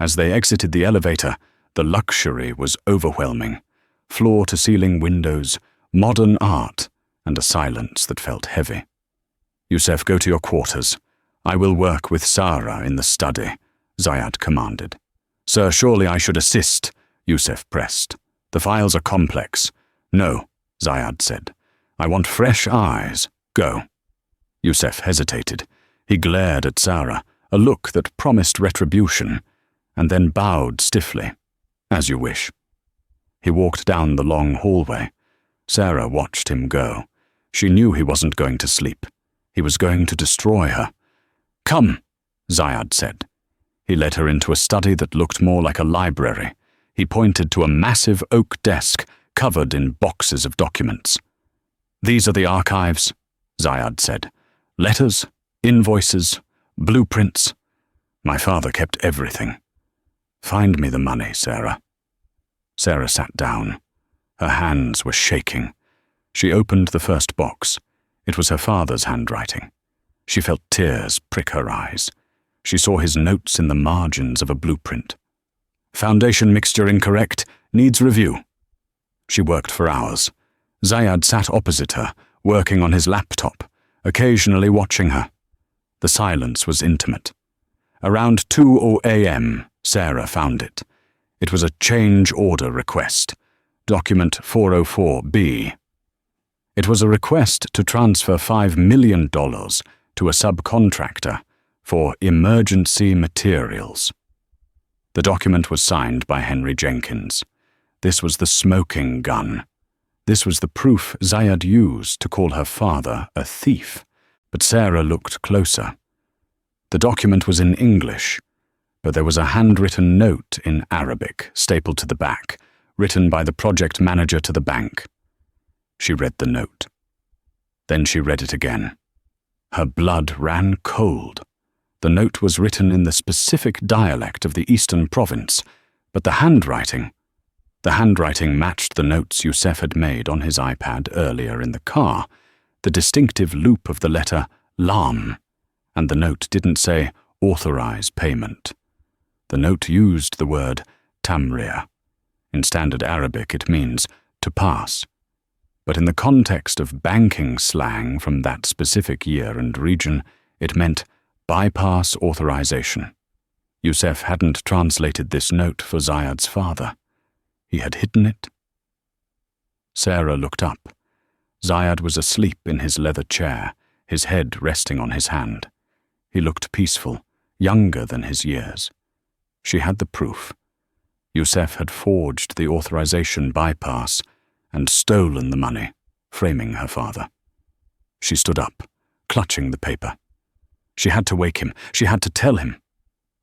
A: As they exited the elevator, the luxury was overwhelming. Floor-to-ceiling windows, modern art, and a silence that felt heavy. Youssef, go to your quarters. I will work with Sarah in the study, Zayad commanded. Sir, surely I should assist, Youssef pressed. The files are complex. No, Zayad said. I want fresh eyes. Go. Youssef hesitated. He glared at Sarah, a look that promised retribution, and then bowed stiffly. As you wish. He walked down the long hallway. Sarah watched him go. She knew he wasn't going to sleep. He was going to destroy her. Come, Zayad said. He led her into a study that looked more like a library. He pointed to a massive oak desk covered in boxes of documents. These are the archives, Zayad said. Letters, invoices, blueprints. My father kept everything. Find me the money, Sarah. Sarah sat down. Her hands were shaking. She opened the first box. It was her father's handwriting. She felt tears prick her eyes. She saw his notes in the margins of a blueprint. Foundation mixture incorrect, needs review. She worked for hours. Zayad sat opposite her, working on his laptop, occasionally watching her. The silence was intimate. Around 2 a.m., Sarah found it. It was a change order request, document 404B. It was a request to transfer $5 million to a subcontractor for emergency materials. The document was signed by Henry Jenkins. This was the smoking gun. This was the proof Zayad used to call her father a thief. But Sarah looked closer. The document was in English, but there was a handwritten note in Arabic stapled to the back, written by the project manager to the bank. She read the note. Then she read it again. Her blood ran cold. The note was written in the specific dialect of the Eastern Province, but the handwriting matched the notes Youssef had made on his iPad earlier in the car, the distinctive loop of the letter lam, and the note didn't say authorize payment. The note used the word tamria. In standard Arabic it means to pass. But in the context of banking slang from that specific year and region, it meant bypass authorization. Youssef hadn't translated this note for Zayad's father. He had hidden it. Sarah looked up. Zayad was asleep in his leather chair, his head resting on his hand. He looked peaceful, younger than his years. She had the proof. Youssef had forged the authorization bypass and stolen the money, framing her father. She stood up, clutching the paper. She had to wake him. She had to tell him.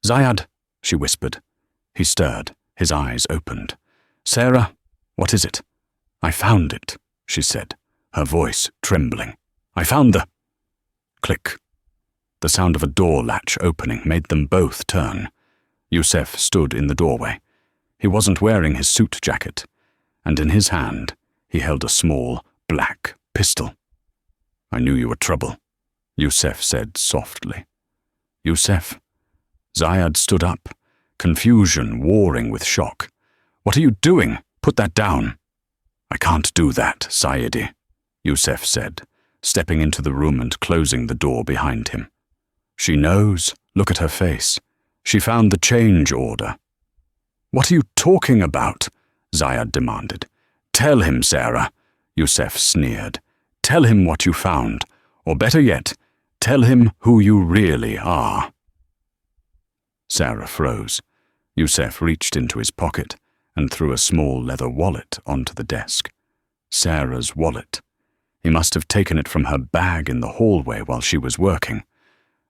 A: Zayad, she whispered. He stirred, his eyes opened. Sarah, what is it? I found it, she said, her voice trembling. I found the... Click. The sound of a door latch opening made them both turn. Youssef stood in the doorway. He wasn't wearing his suit jacket, and in his hand he held a small, black pistol. I knew you were trouble, Youssef said softly. Youssef. Zayad stood up, confusion warring with shock. What are you doing? Put that down. I can't do that, Sayyidi, Youssef said, stepping into the room and closing the door behind him. She knows, Look at her face. She found the change order. "What are you talking about?" Zayad demanded. "Tell him, Sarah," Youssef sneered. "Tell him what you found. Or better yet, tell him who you really are." Sarah froze. Youssef reached into his pocket and threw a small leather wallet onto the desk. Sarah's wallet. He must have taken it from her bag in the hallway while she was working.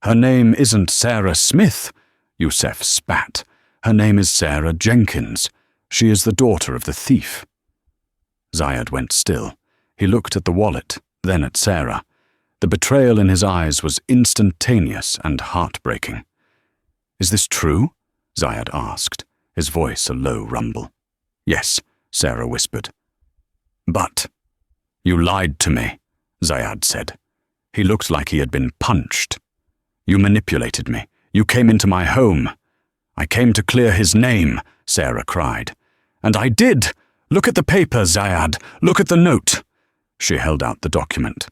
A: "Her name isn't Sarah Smith," Youssef spat. "Her name is Sarah Jenkins. She is the daughter of the thief." Zayad went still. He looked at the wallet, then at Sarah. The betrayal in his eyes was instantaneous and heartbreaking. "Is this true?" Zayad asked, his voice a low rumble. "Yes," Sarah whispered. "But—" "You lied to me," Zayad said. He looked like he had been punched. "You manipulated me. You came into my home." "I came to clear his name," Sarah cried. "And I did! Look at the paper, Zayad. Look at the note." She held out the document.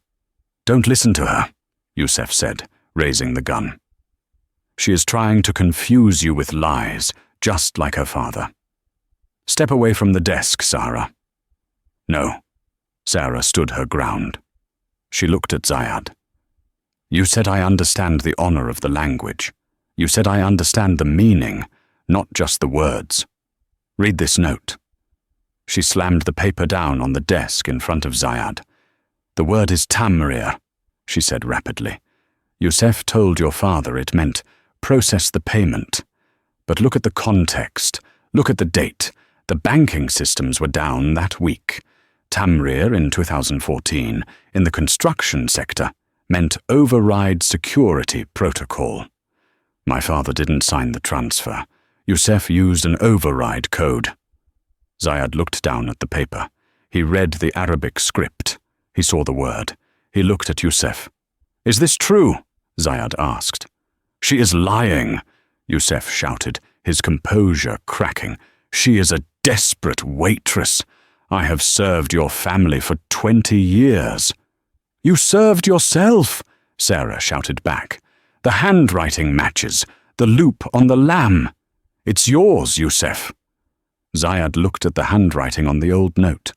A: "Don't listen to her," Youssef said, raising the gun. "She is trying to confuse you with lies, just like her father. Step away from the desk, Sarah." "No." Sarah stood her ground. She looked at Zayad. "You said I understand the honor of the language. You said I understand the meaning, not just the words. Read this note." She slammed the paper down on the desk in front of Zayad. "The word is tamrir," she said rapidly. "Youssef told your father it meant process the payment. But look at the context. Look at the date. The banking systems were down that week. Tamrir in 2014, in the construction sector, meant override security protocol. My father didn't sign the transfer. Youssef used an override code." Zayad looked down at the paper. He read the Arabic script. He saw the word. He looked at Youssef. "Is this true?" Zayad asked. "She is lying," Youssef shouted, his composure cracking. "She is a desperate waitress. I have served your family for 20 years. "You served yourself," Sarah shouted back. "The handwriting matches, the loop on the lamb. It's yours, Youssef." Zayad looked at the handwriting on the old note.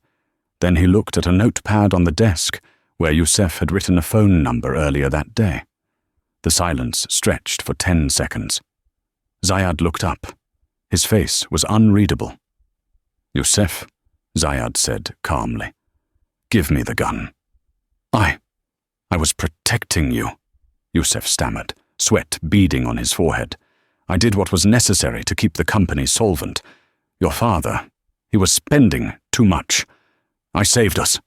A: Then he looked at a notepad on the desk where Youssef had written a phone number earlier that day. The silence stretched for 10 seconds. Zayad looked up. His face was unreadable. "Youssef," Zayad said calmly, "give me the gun." I was protecting you," Youssef stammered, sweat beading on his forehead. "I did what was necessary to keep the company solvent. Your father, he was spending too much. I saved us."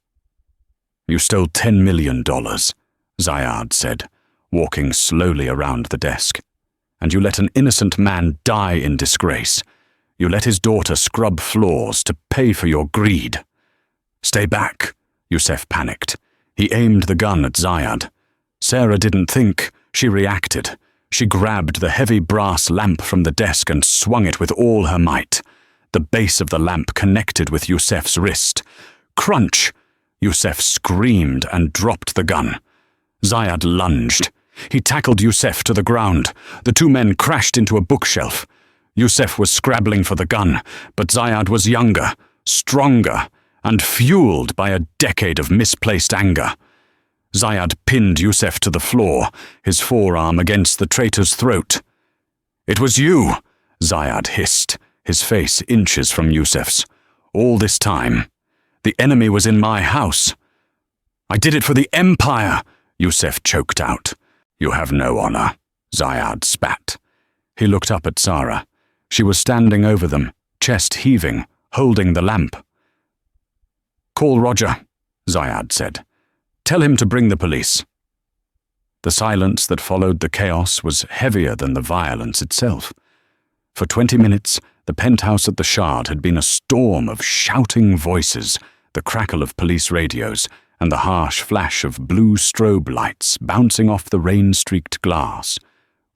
A: "You stole $10 million, Zayad said, walking slowly around the desk. "And you let an innocent man die in disgrace. You let his daughter scrub floors to pay for your greed." "Stay back," Youssef panicked. He aimed the gun at Zayad. Sarah didn't think. She reacted. She grabbed the heavy brass lamp from the desk and swung it with all her might. The base of the lamp connected with Youssef's wrist. Crunch! Youssef screamed and dropped the gun. Zayad lunged. He tackled Youssef to the ground. The two men crashed into a bookshelf. Youssef was scrabbling for the gun, but Zayad was younger, stronger, and fueled by a decade of misplaced anger. Zayad pinned Youssef to the floor, his forearm against the traitor's throat. "It was you," Zayad hissed, his face inches from Youssef's. "All this time. The enemy was in my house." "I did it for the Empire," Youssef choked out. "You have no honor," Zayad spat. He looked up at Sarah. She was standing over them, chest heaving, holding the lamp. "Call Roger," Zayad said. "Tell him to bring the police." The silence that followed the chaos was heavier than the violence itself. For 20 minutes, the penthouse at the Shard had been a storm of shouting voices, the crackle of police radios, and the harsh flash of blue strobe lights bouncing off the rain-streaked glass.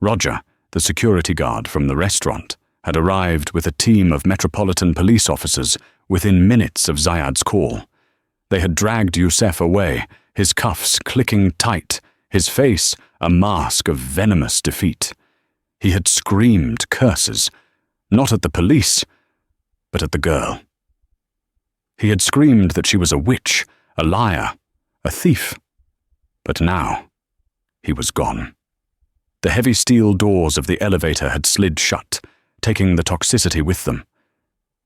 A: Roger, the security guard from the restaurant, had arrived with a team of Metropolitan Police officers within minutes of Zayad's call. They had dragged Youssef away, his cuffs clicking tight, his face a mask of venomous defeat. He had screamed curses, not at the police, but at the girl. He had screamed that she was a witch, a liar, a thief. But now, he was gone. The heavy steel doors of the elevator had slid shut, taking the toxicity with them.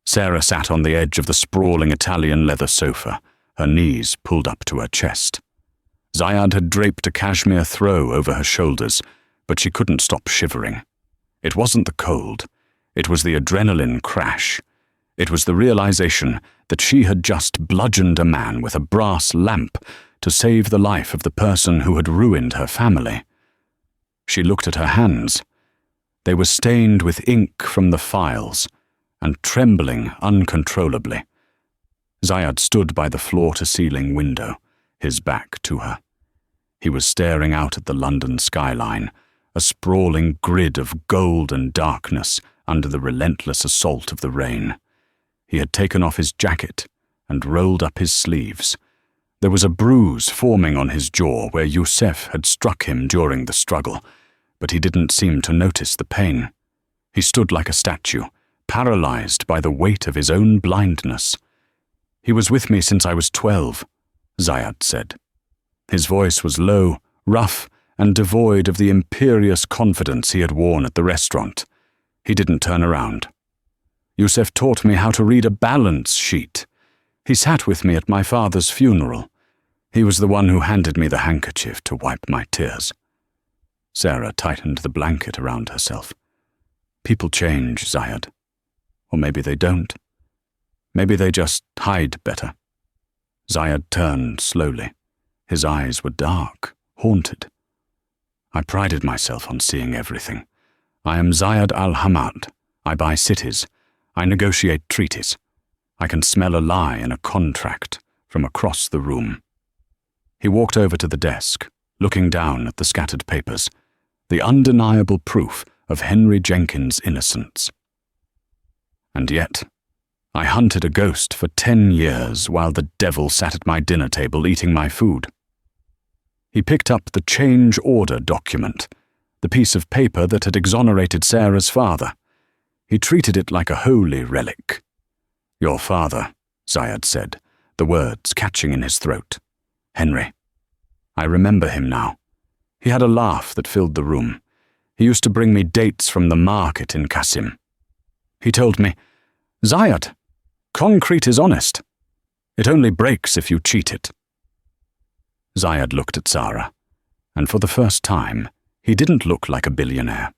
A: Sarah sat on the edge of the sprawling Italian leather sofa, her knees pulled up to her chest. Zayad had draped a cashmere throw over her shoulders, but she couldn't stop shivering. It wasn't the cold. It was the adrenaline crash. It was the realization that she had just bludgeoned a man with a brass lamp to save the life of the person who had ruined her family. She looked at her hands. They were stained with ink from the files and trembling uncontrollably. Zayad stood by the floor-to-ceiling window, his back to her. He was staring out at the London skyline, a sprawling grid of gold and darkness under the relentless assault of the rain. He had taken off his jacket and rolled up his sleeves. There was a bruise forming on his jaw where Youssef had struck him during the struggle, but he didn't seem to notice the pain. He stood like a statue, paralyzed by the weight of his own blindness. "He was with me since I was 12, Zayad said. His voice was low, rough, and devoid of the imperious confidence he had worn at the restaurant. He didn't turn around. Youssef taught me how to read a balance sheet. He sat with me at my father's funeral. He was the one who handed me the handkerchief to wipe my tears." Sarah tightened the blanket around herself. "People change, Zayad. Or maybe they don't. Maybe they just hide better." Zayad turned slowly. His eyes were dark, haunted. "I prided myself on seeing everything. I am Zayad al-Hamad. I buy cities. I negotiate treaties. I can smell a lie in a contract from across the room." He walked over to the desk, looking down at the scattered papers, the undeniable proof of Henry Jenkins' innocence. "And yet, I hunted a ghost for 10 years while the devil sat at my dinner table eating my food." He picked up the change order document, the piece of paper that had exonerated Sarah's father. He treated it like a holy relic. "Your father," Zayad said, the words catching in his throat. "Henry. I remember him now. He had a laugh that filled the room. He used to bring me dates from the market in Qasim. He told me, 'Zayad, concrete is honest. It only breaks if you cheat it.'" Zayad looked at Sarah, and for the first time, he didn't look like a billionaire.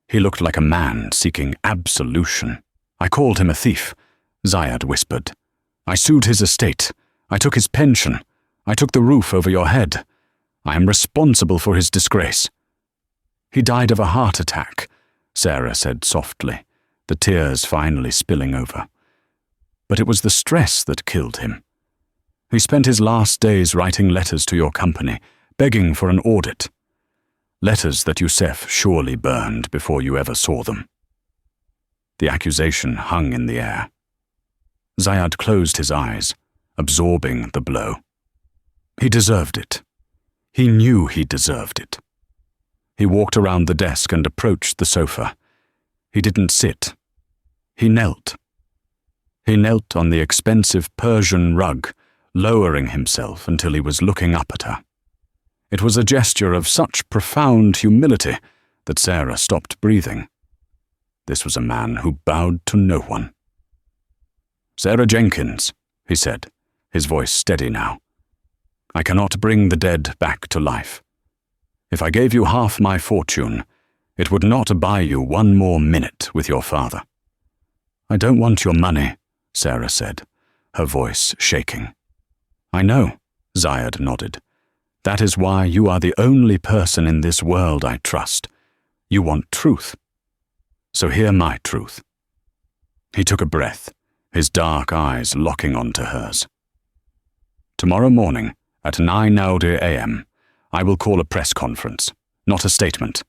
A: He looked like a man seeking absolution. "I called him a thief," Zayad whispered. "I sued his estate. I took his pension. I took the roof over your head. I am responsible for his disgrace." "He died of a heart attack," Sarah said softly, the tears finally spilling over. "But it was the stress that killed him. He spent his last days writing letters to your company, begging for an audit. Letters that Youssef surely burned before you ever saw them." The accusation hung in the air. Zayad closed his eyes, absorbing the blow. He deserved it. He knew he deserved it. He walked around the desk and approached the sofa. He didn't sit. He knelt. He knelt on the expensive Persian rug, lowering himself until he was looking up at her. It was a gesture of such profound humility that Sarah stopped breathing. This was a man who bowed to no one. "Sarah Jenkins," he said, his voice steady now. "I cannot bring the dead back to life. If I gave you half my fortune, it would not buy you one more minute with your father." "I don't want your money," Sarah said, her voice shaking. "I know," Zayad nodded. "That is why you are the only person in this world I trust. You want truth. So hear my truth." He took a breath, his dark eyes locking onto hers. "Tomorrow morning, at 9:00 a.m., I will call a press conference, not a statement.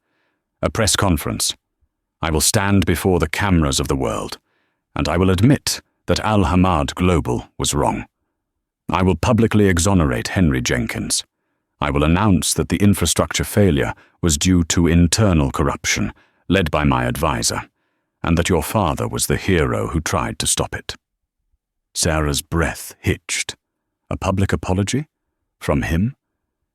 A: A press conference. I will stand before the cameras of the world, and I will admit that Al-Hamad Global was wrong. I will publicly exonerate Henry Jenkins. I will announce that the infrastructure failure was due to internal corruption, led by my advisor, and that your father was the hero who tried to stop it." Sarah's breath hitched. A public apology? From him?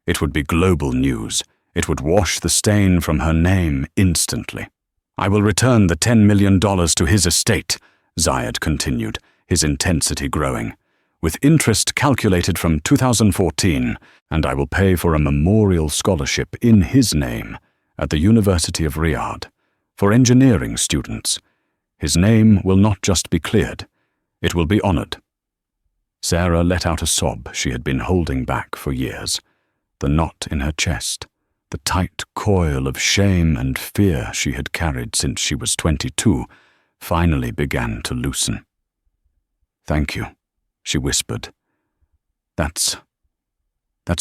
A: It would be global news. It would wash the stain from her name instantly. "I will return the $10 million to his estate," Zayed continued, his intensity growing, "with interest calculated from 2014, and I will pay for a memorial scholarship in his name at the University of Riyadh for engineering students. His name will not just be cleared, it will be honored." Sarah let out a sob she had been holding back for years. The knot in her chest, the tight coil of shame and fear she had carried since she was 22, finally began to loosen. "Thank you," she whispered. That's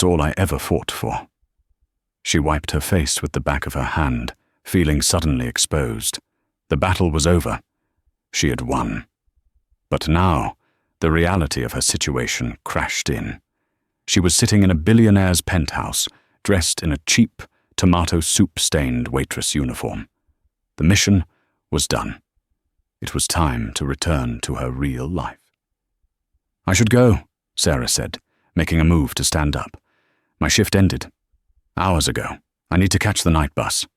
A: all I ever fought for." She wiped her face with the back of her hand, feeling suddenly exposed. The battle was over. She had won. But now, the reality of her situation crashed in. She was sitting in a billionaire's penthouse, dressed in a cheap, tomato soup-stained waitress uniform. The mission was done. It was time to return to her real life. "I should go," Sarah said, making a move to stand up. "My shift ended hours ago. I need to catch the night bus."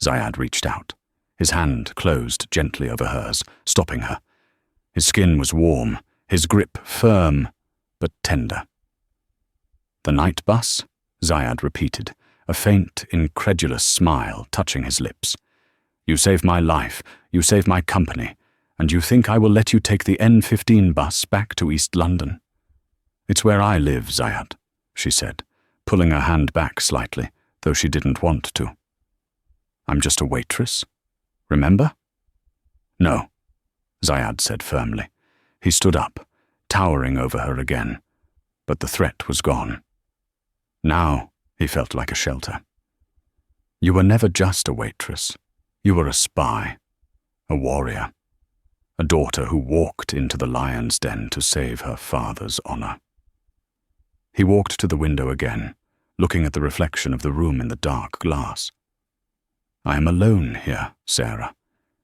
A: Zayed reached out. His hand closed gently over hers, stopping her. His skin was warm, his grip firm but tender. "The night bus?" Zayed repeated, a faint, incredulous smile touching his lips. "You saved my life, you saved my company, and you think I will let you take the N15 bus back to East London?" "It's where I live, Zayed," she said, pulling her hand back slightly, though she didn't want to. "I'm just a waitress. Remember?" "No," Zayed said firmly. He stood up, towering over her again, but the threat was gone. Now he felt like a shelter. "You were never just a waitress. You were a spy, a warrior, a daughter who walked into the lion's den to save her father's honor." He walked to the window again, looking at the reflection of the room in the dark glass. "I am alone here, Sarah,"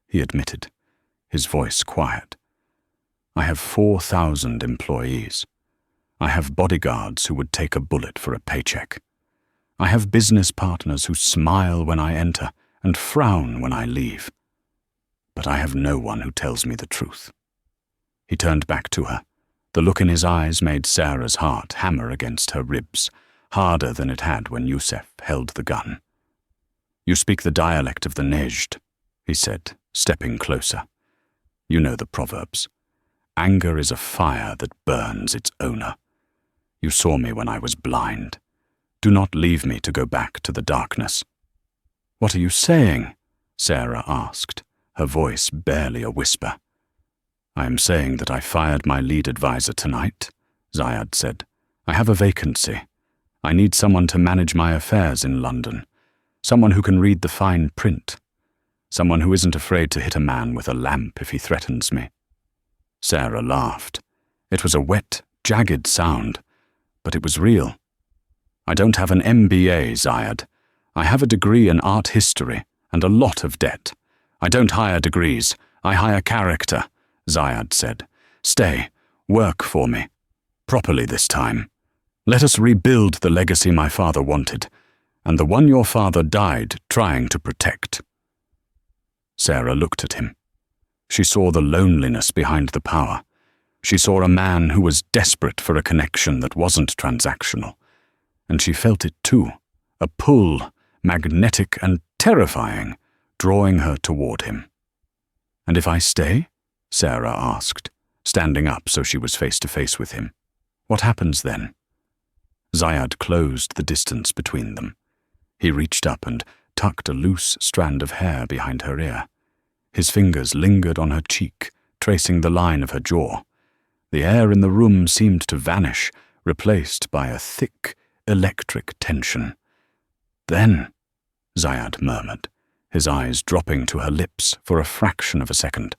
A: he admitted, his voice quiet. "I have 4,000 employees. I have bodyguards who would take a bullet for a paycheck. I have business partners who smile when I enter and frown when I leave. But I have no one who tells me the truth." He turned back to her. The look in his eyes made Sarah's heart hammer against her ribs, harder than it had when Youssef held the gun. "You speak the dialect of the Nejd," he said, stepping closer. "You know the proverbs. Anger is a fire that burns its owner. You saw me when I was blind. Do not leave me to go back to the darkness." "What are you saying?" Sarah asked, her voice barely a whisper. "I am saying that I fired my lead advisor tonight," Zayed said. "I have a vacancy. I need someone to manage my affairs in London, someone who can read the fine print, someone who isn't afraid to hit a man with a lamp if he threatens me." Sarah laughed. It was a wet, jagged sound, but it was real. "I don't have an MBA, Zayed. I have a degree in art history and a lot of debt. I don't hire degrees, I hire character," Zayed said. "Stay, work for me. Properly this time. Let us rebuild the legacy my father wanted, and the one your father died trying to protect." Sarah looked at him. She saw the loneliness behind the power. She saw a man who was desperate for a connection that wasn't transactional. And she felt it too, a pull, magnetic and terrifying, drawing her toward him. "And if I stay?" Sarah asked, standing up so she was face to face with him. "What happens then?" Zayed closed the distance between them. He reached up and tucked a loose strand of hair behind her ear. His fingers lingered on her cheek, tracing the line of her jaw. The air in the room seemed to vanish, replaced by a thick, electric tension. "Then," Zayed murmured, his eyes dropping to her lips for a fraction of a second,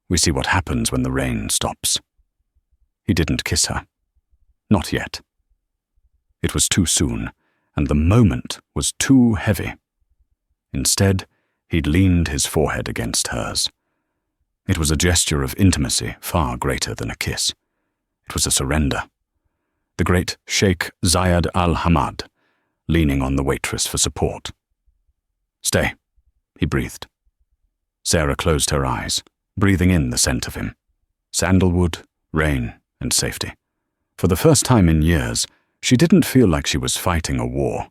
A: "we see what happens when the rain stops." He didn't kiss her. Not yet. It was too soon, and the moment was too heavy. Instead, He'd leaned his forehead against hers. It was a gesture of intimacy far greater than a kiss. It was a surrender. The great Sheikh Zayed al-Hamad, leaning on the waitress for support. "Stay," he breathed. Sarah closed her eyes, breathing in the scent of him. Sandalwood, rain, and safety. For the first time in years, she didn't feel like she was fighting a war.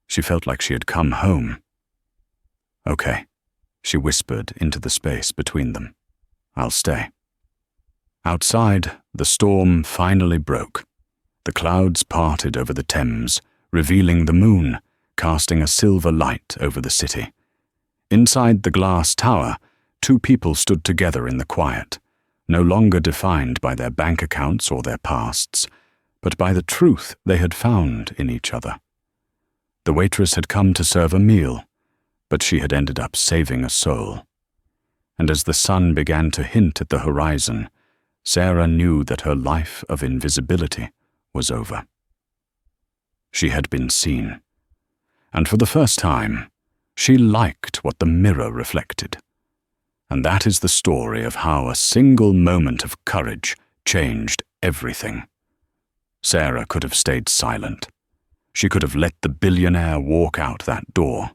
A: She felt like she had come home. "Okay," she whispered into the space between them. "I'll stay." Outside, the storm finally broke. The clouds parted over the Thames, revealing the moon, casting a silver light over the city. Inside the glass tower, two people stood together in the quiet, no longer defined by their bank accounts or their pasts, but by the truth they had found in each other. The waitress had come to serve a meal, but she had ended up saving a soul. And as the sun began to hint at the horizon, Sarah knew that her life of invisibility was over. She had been seen, and for the first time, she liked what the mirror reflected. And that is the story of how a single moment of courage changed everything. Sarah could have stayed silent. She could have let the billionaire walk out that door.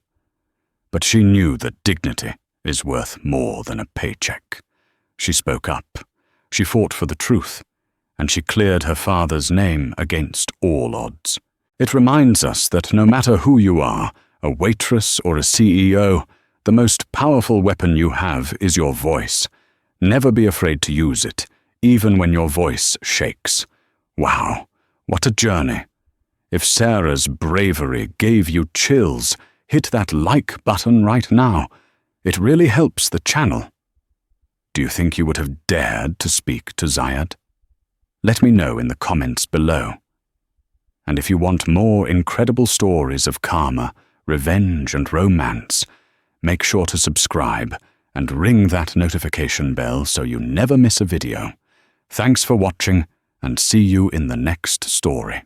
A: But she knew that dignity is worth more than a paycheck. She spoke up. She fought for the truth, and she cleared her father's name against all odds. It reminds us that no matter who you are, a waitress or a CEO, the most powerful weapon you have is your voice. Never be afraid to use it, even when your voice shakes. Wow, what a journey. If Sarah's bravery gave you chills, hit that like button right now. It really helps the channel. Do you think you would have dared to speak to Zayed? Let me know in the comments below. And if you want more incredible stories of karma, revenge, and romance, make sure to subscribe and ring that notification bell so you never miss a video. Thanks for watching, and see you in the next story.